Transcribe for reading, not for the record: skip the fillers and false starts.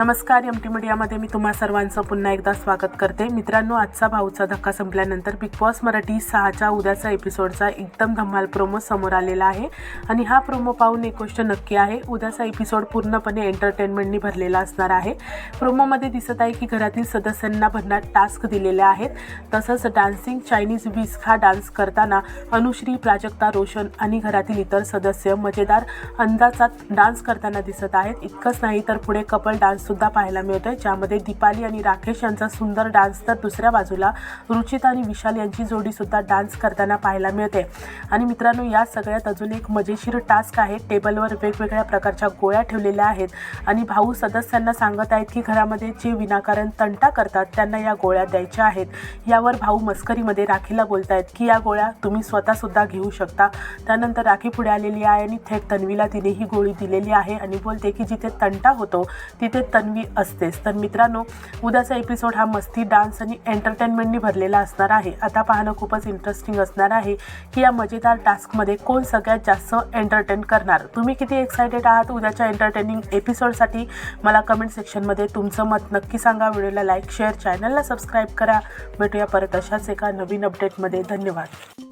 नमस्कार, एमटी मीडियामध्ये मी तुम्हा सर्वांचं पुन्हा एकदा स्वागत करते. मित्रांनो, आजचा भाऊचा धक्का संपल्यानंतर बिग बॉस मराठी 6च्या उद्याचा एपिसोडचा एकदम धमाल प्रोमो समोर आलेला आहे आणि हा प्रोमो पाहून एक गोष्ट नक्की आहे, उद्याचा एपिसोड पूर्णपणे एंटरटेनमेंटनी भरलेला असणार आहे. प्रोमोमध्ये दिसत आहे की घरातील सदस्यांना भन्नाट टास्क दिलेले आहेत. तसंच डान्सिंग चायनीज विस्क हा डान्स करताना अनुश्री, प्राजक्ता, रोशन आणि घरातील इतर सदस्य मजेदार अंदाजात डान्स करताना दिसत आहेत. इतकंच नाही तर पुढे कपल डान्स सुद्धा पाहायला मिळतोय, ज्यामध्ये दीपाली आणि राकेश यांचा सुंदर डान्स, तर दुसऱ्या बाजूला रुचिता आणि विशाल यांची जोडी सुद्धा डान्स करताना पाहायला मिळते. आणि मित्रांनो, या सगळ्यात अजून एक मजेशीर टास्क आहे. टेबलवर वेगवेगळ्या प्रकारच्या गोळ्या ठेवलेल्या आहेत आणि भाऊ सदस्यांना सांगत आहेत की घरामध्ये जे विनाकारण तंटा करतात त्यांना या गोळ्या द्यायच्या आहेत. यावर भाऊ मस्करीमध्ये राखीला बोलतायत की या गोळ्या तुम्ही स्वतः सुद्धा घेऊ शकता. त्यानंतर राखी पुढे आलेली आहे आणि थेट तन्वीला तिने ही गोळी दिलेली आहे आणि बोलते की जिथे तंटा होतो तिथे तन्वी असतेच. तर मित्रांनो, उद्याचा एपिसोड हा मस्ती, डान्स आणि एंटरटेनमेंटनी भरलेला असणार आहे. आता पाहणं खूपच इंटरेस्टिंग असणार आहे की या मजेदार टास्कमध्ये कोण सगळ्यात जास्त एंटरटेन करणार. तुम्ही किती एक्सायटेड आहात उद्याच्या एंटरटेनिंग एपिसोडसाठी? मला कमेंट सेक्शनमध्ये तुमचं मत नक्की सांगा. व्हिडिओला लाईक, शेअर, चॅनलला सबस्क्राईब करा. भेटूया परत अशाच एका नवीन अपडेटमध्ये. धन्यवाद.